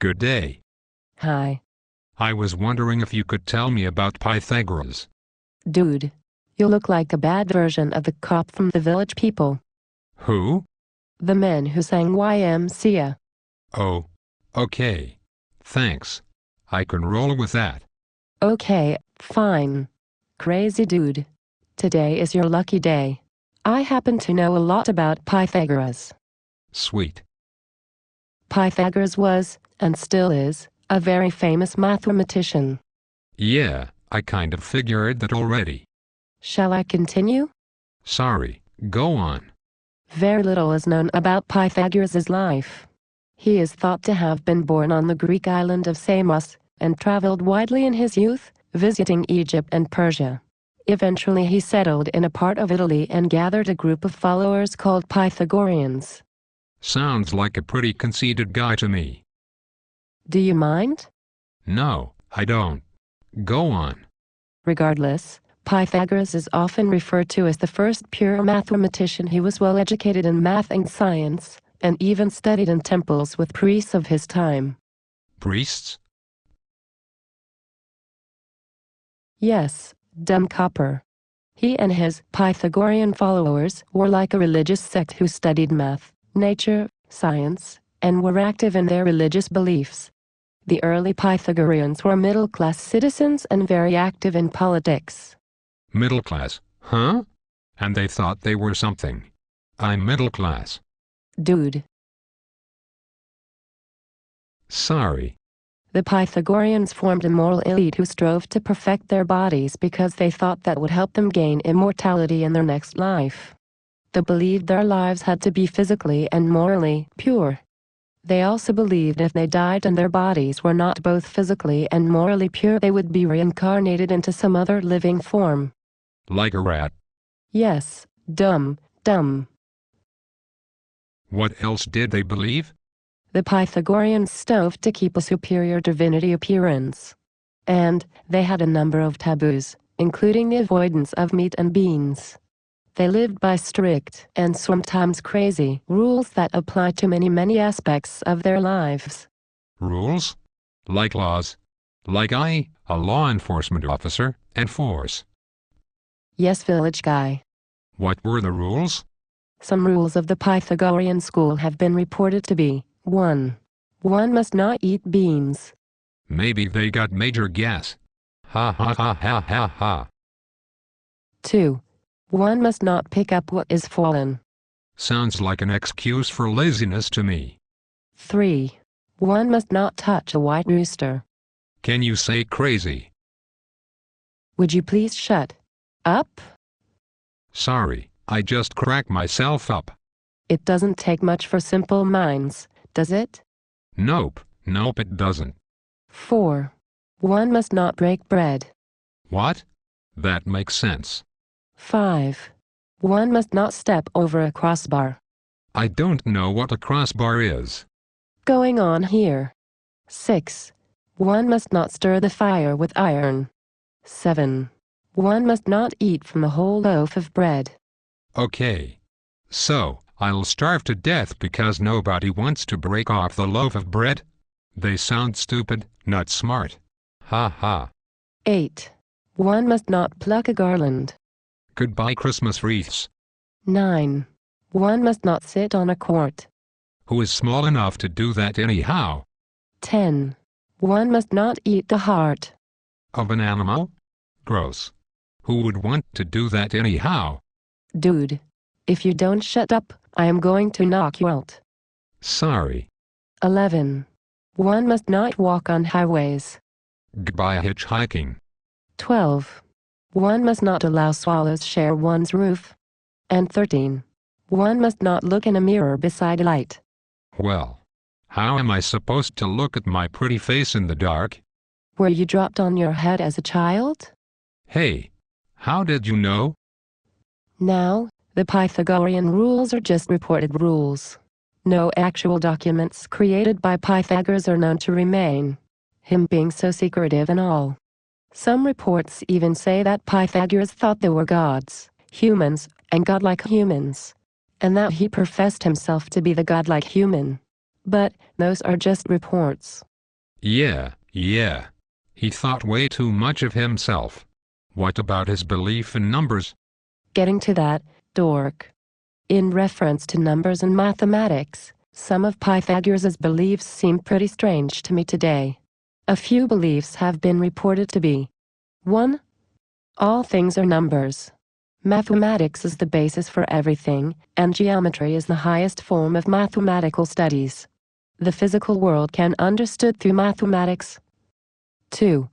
Good day. Hi. I was wondering if you could tell me about Pythagoras. Dude, you look like a bad version of the cop from the Village People. Who? The men who sang YMCA. Oh, okay. Thanks. I can roll with that. Okay, fine. Crazy dude. Today is your lucky day. I happen to know a lot about Pythagoras. Sweet. Pythagoras was, and still is, a very famous mathematician. Yeah, I kind of figured that already. Shall I continue? Sorry, go on. Very little is known about Pythagoras' life. He is thought to have been born on the Greek island of Samos, and traveled widely in his youth, visiting Egypt and Persia. Eventually he settled in a part of Italy and gathered a group of followers called Pythagoreans. Sounds like a pretty conceited guy to me. Do you mind? No, I don't. Go on. Regardless, Pythagoras is often referred to as the first pure mathematician. He was well educated in math and science, and even studied in temples with priests of his time. Priests? Yes, dumb copper. He and his Pythagorean followers were like a religious sect who studied math, nature, science, and were active in their religious beliefs. The early Pythagoreans were middle-class citizens and very active in politics. Middle class, huh? And they thought they were something. I'm middle class. Dude. Sorry. The Pythagoreans formed a moral elite who strove to perfect their bodies because they thought that would help them gain immortality in their next life. They believed their lives had to be physically and morally pure. They also believed if they died and their bodies were not both physically and morally pure, they would be reincarnated into some other living form. Like a rat. Yes, dumb. What else did they believe? The Pythagoreans strove to keep a superior divinity appearance. And they had a number of taboos, including the avoidance of meat and beans. They lived by strict, and sometimes crazy, rules that apply to many aspects of their lives. Rules? Like laws? Like I, a law enforcement officer, enforce? Yes, village guy. What were the rules? Some rules of the Pythagorean school have been reported to be: 1. One must not eat beans. Maybe they got major gas. Ha ha ha ha ha ha. 2. One must not pick up what is fallen. Sounds like an excuse for laziness to me. 3. One must not touch a white rooster. Can you say crazy? Would you please shut up? Sorry, I just cracked myself up. It doesn't take much for simple minds, does it? Nope it doesn't. 4. One must not break bread. What? That makes sense. 5. One must not step over a crossbar. I don't know what a crossbar is. Going on here. 6. One must not stir the fire with iron. 7. One must not eat from a whole loaf of bread. Okay. So, I'll starve to death because nobody wants to break off the loaf of bread? They sound stupid, not smart. Ha ha. 8. One must not pluck a garland. Goodbye Christmas wreaths. 9. One must not sit on a quart. Who is small enough to do that anyhow? 10. One must not eat the heart. Of an animal? Gross. Who would want to do that anyhow? Dude, if you don't shut up, I am going to knock you out. Sorry. 11. One must not walk on highways. Goodbye hitchhiking. 12. One must not allow swallows share one's roof. And 13. One must not look in a mirror beside a light. Well, how am I supposed to look at my pretty face in the dark? Were you dropped on your head as a child? Hey, how did you know? Now, the Pythagorean rules are just reported rules. No actual documents created by Pythagoras are known to remain, him being so secretive and all. Some reports even say that Pythagoras thought they were gods, humans, and godlike humans, and that he professed himself to be the godlike human. But those are just reports. Yeah. He thought way too much of himself. What about his belief in numbers? Getting to that, dork. In reference to numbers and mathematics, some of Pythagoras' beliefs seem pretty strange to me today. A few beliefs have been reported to be: 1. All things are numbers. Mathematics is the basis for everything, and geometry is the highest form of mathematical studies. The physical world can be understood through mathematics. 2.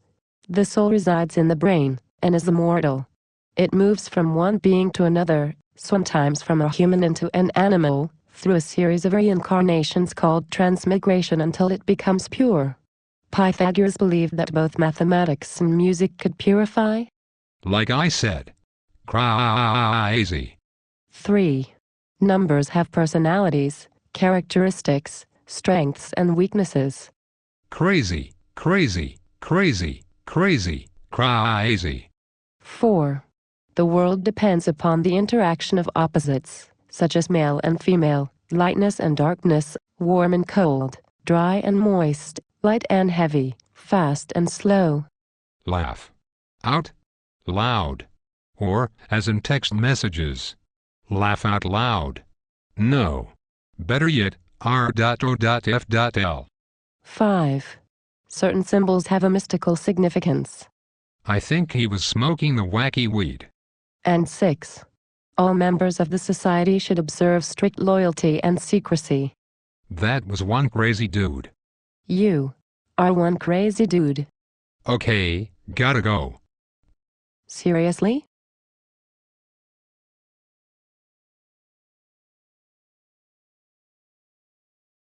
The soul resides in the brain, and is immortal. It moves from one being to another, sometimes from a human into an animal, through a series of reincarnations called transmigration until it becomes pure. Pythagoras believed that both mathematics and music could purify. Like I said. Crazy. 3. Numbers have personalities, characteristics, strengths and weaknesses. Crazy. 4. The world depends upon the interaction of opposites, such as male and female, lightness and darkness, warm and cold, dry and moist, light and heavy, fast and slow. Laugh. Out. Loud. Or, as in text messages, laugh out loud. No. Better yet, r.o.f.l. 5. Certain symbols have a mystical significance. I think he was smoking the wacky weed. And 6. All members of the society should observe strict loyalty and secrecy. That was one crazy dude. You are one crazy dude. Okay, gotta go. Seriously?